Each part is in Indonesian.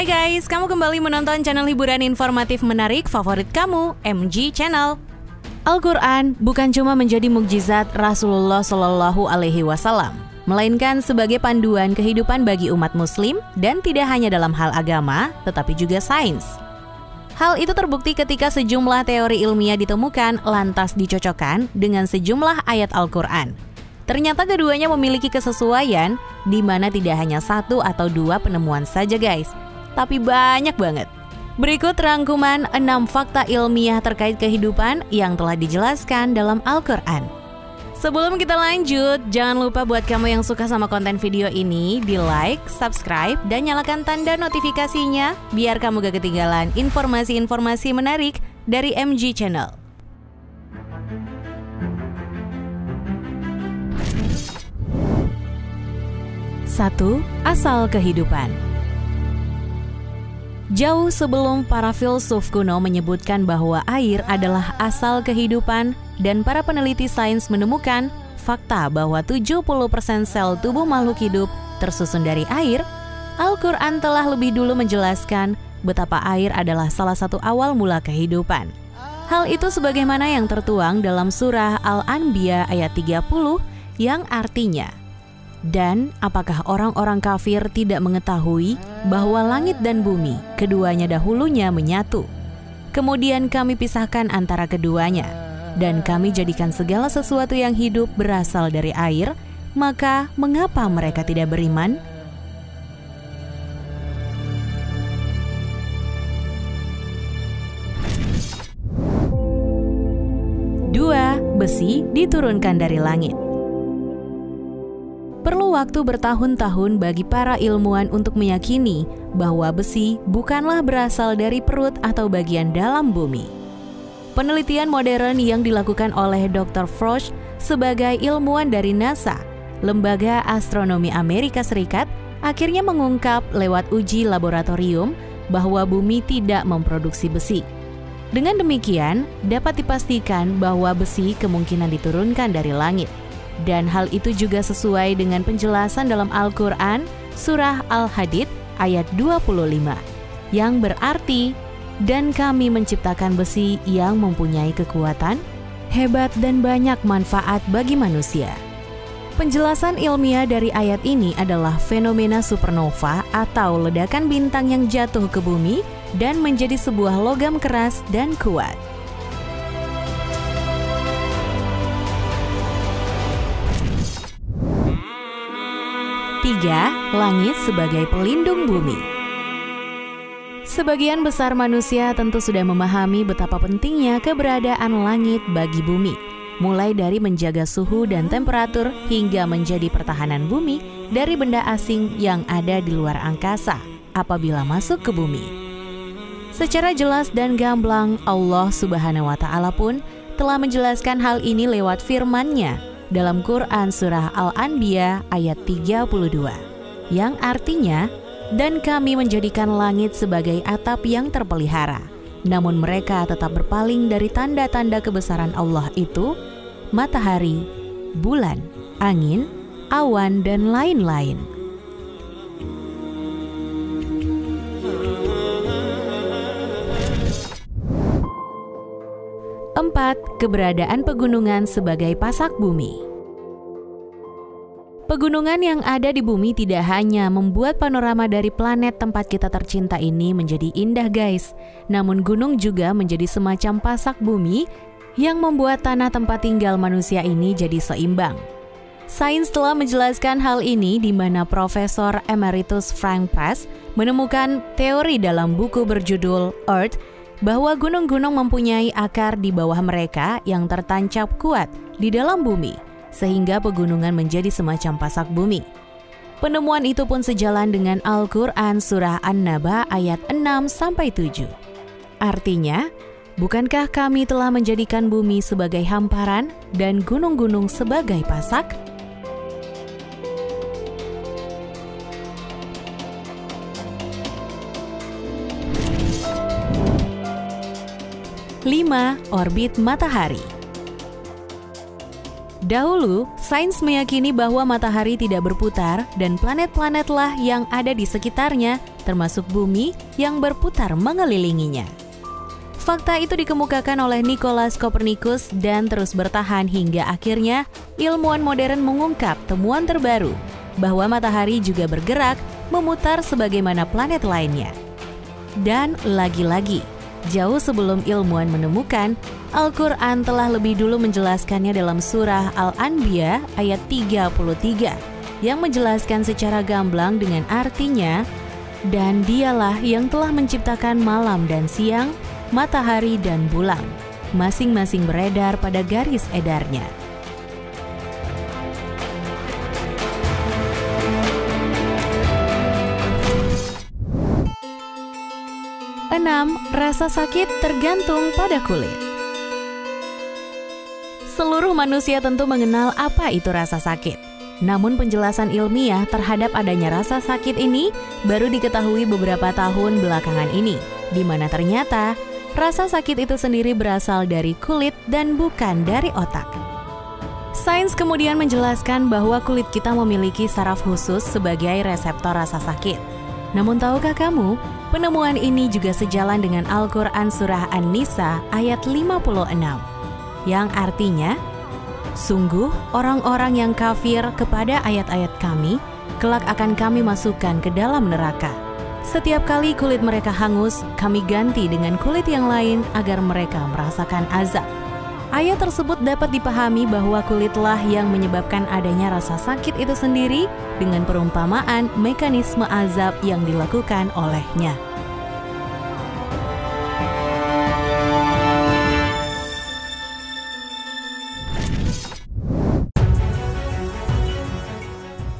Hai guys, kamu kembali menonton channel hiburan informatif menarik favorit kamu, MG Channel. Al-Quran bukan cuma menjadi mukjizat Rasulullah Shallallahu Alaihi Wasallam, melainkan sebagai panduan kehidupan bagi umat muslim dan tidak hanya dalam hal agama, tetapi juga sains. Hal itu terbukti ketika sejumlah teori ilmiah ditemukan lantas dicocokkan dengan sejumlah ayat Al-Quran. Ternyata keduanya memiliki kesesuaian di mana tidak hanya satu atau dua penemuan saja guys, tapi banyak banget. Berikut rangkuman 6 fakta ilmiah terkait kehidupan yang telah dijelaskan dalam Al-Quran. Sebelum kita lanjut, jangan lupa buat kamu yang suka sama konten video ini, di like, subscribe, dan nyalakan tanda notifikasinya biar kamu gak ketinggalan informasi-informasi menarik dari MG Channel. 1. Asal kehidupan. Jauh sebelum para filsuf kuno menyebutkan bahwa air adalah asal kehidupan dan para peneliti sains menemukan fakta bahwa 70% sel tubuh makhluk hidup tersusun dari air, Al-Quran telah lebih dulu menjelaskan betapa air adalah salah satu awal mula kehidupan. Hal itu sebagaimana yang tertuang dalam surah Al-Anbiya ayat 30 yang artinya, dan apakah orang-orang kafir tidak mengetahui bahwa langit dan bumi keduanya dahulunya menyatu? Kemudian kami pisahkan antara keduanya, dan kami jadikan segala sesuatu yang hidup berasal dari air, maka mengapa mereka tidak beriman? Dua, besi diturunkan dari langit. Perlu waktu bertahun-tahun bagi para ilmuwan untuk meyakini bahwa besi bukanlah berasal dari perut atau bagian dalam bumi. Penelitian modern yang dilakukan oleh Dr. Frost sebagai ilmuwan dari NASA, Lembaga Astronomi Amerika Serikat, akhirnya mengungkap lewat uji laboratorium bahwa bumi tidak memproduksi besi. Dengan demikian, dapat dipastikan bahwa besi kemungkinan diturunkan dari langit. Dan hal itu juga sesuai dengan penjelasan dalam Al-Quran surah Al-Hadid ayat 25 yang berarti, dan kami menciptakan besi yang mempunyai kekuatan, hebat dan banyak manfaat bagi manusia. Penjelasan ilmiah dari ayat ini adalah fenomena supernova atau ledakan bintang yang jatuh ke bumi dan menjadi sebuah logam keras dan kuat. 3. Langit sebagai pelindung bumi. Sebagian besar manusia tentu sudah memahami betapa pentingnya keberadaan langit bagi bumi, mulai dari menjaga suhu dan temperatur hingga menjadi pertahanan bumi dari benda asing yang ada di luar angkasa apabila masuk ke bumi. Secara jelas dan gamblang, Allah Subhanahu wa Ta'ala pun telah menjelaskan hal ini lewat firman-Nya dalam Quran surah Al-Anbiya ayat 32 yang artinya, dan kami menjadikan langit sebagai atap yang terpelihara, namun mereka tetap berpaling dari tanda-tanda kebesaran Allah itu, matahari, bulan, angin, awan, dan lain-lain. 4. Keberadaan pegunungan sebagai pasak bumi. Pegunungan yang ada di bumi tidak hanya membuat panorama dari planet tempat kita tercinta ini menjadi indah guys, namun gunung juga menjadi semacam pasak bumi yang membuat tanah tempat tinggal manusia ini jadi seimbang. Sains telah menjelaskan hal ini di mana Profesor Emeritus Frank Press menemukan teori dalam buku berjudul Earth bahwa gunung-gunung mempunyai akar di bawah mereka yang tertancap kuat di dalam bumi, sehingga pegunungan menjadi semacam pasak bumi. Penemuan itu pun sejalan dengan Al-Quran surah An-Naba ayat 6-7. Artinya, bukankah kami telah menjadikan bumi sebagai hamparan dan gunung-gunung sebagai pasak? 5. Orbit matahari. Dahulu, sains meyakini bahwa matahari tidak berputar dan planet-planetlah yang ada di sekitarnya termasuk bumi yang berputar mengelilinginya. Fakta itu dikemukakan oleh Nicolaus Copernicus dan terus bertahan hingga akhirnya ilmuwan modern mengungkap temuan terbaru bahwa matahari juga bergerak memutar sebagaimana planet lainnya. Dan lagi-lagi, jauh sebelum ilmuwan menemukan, Al-Quran telah lebih dulu menjelaskannya dalam surah Al-Anbiya ayat 33 yang menjelaskan secara gamblang dengan artinya, dan dialah yang telah menciptakan malam dan siang, matahari dan bulan, masing-masing beredar pada garis edarnya. Enam, rasa sakit tergantung pada kulit. Seluruh manusia tentu mengenal apa itu rasa sakit. Namun penjelasan ilmiah terhadap adanya rasa sakit ini baru diketahui beberapa tahun belakangan ini, di mana ternyata rasa sakit itu sendiri berasal dari kulit dan bukan dari otak. Sains kemudian menjelaskan bahwa kulit kita memiliki saraf khusus sebagai reseptor rasa sakit. Namun tahukah kamu, penemuan ini juga sejalan dengan Al-Quran surah An-Nisa ayat 56, yang artinya, sungguh orang-orang yang kafir kepada ayat-ayat kami, kelak akan kami masukkan ke dalam neraka. Setiap kali kulit mereka hangus, kami ganti dengan kulit yang lain agar mereka merasakan azab. Ayat tersebut dapat dipahami bahwa kulitlah yang menyebabkan adanya rasa sakit itu sendiri dengan perumpamaan mekanisme azab yang dilakukan olehnya.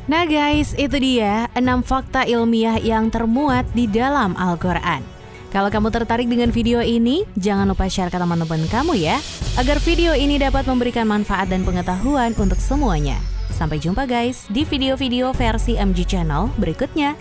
Nah guys, itu dia 6 fakta ilmiah yang termuat di dalam Al-Quran. Kalau kamu tertarik dengan video ini, jangan lupa share ke teman-teman kamu ya, agar video ini dapat memberikan manfaat dan pengetahuan untuk semuanya. Sampai jumpa guys di video-video versi MG Channel berikutnya.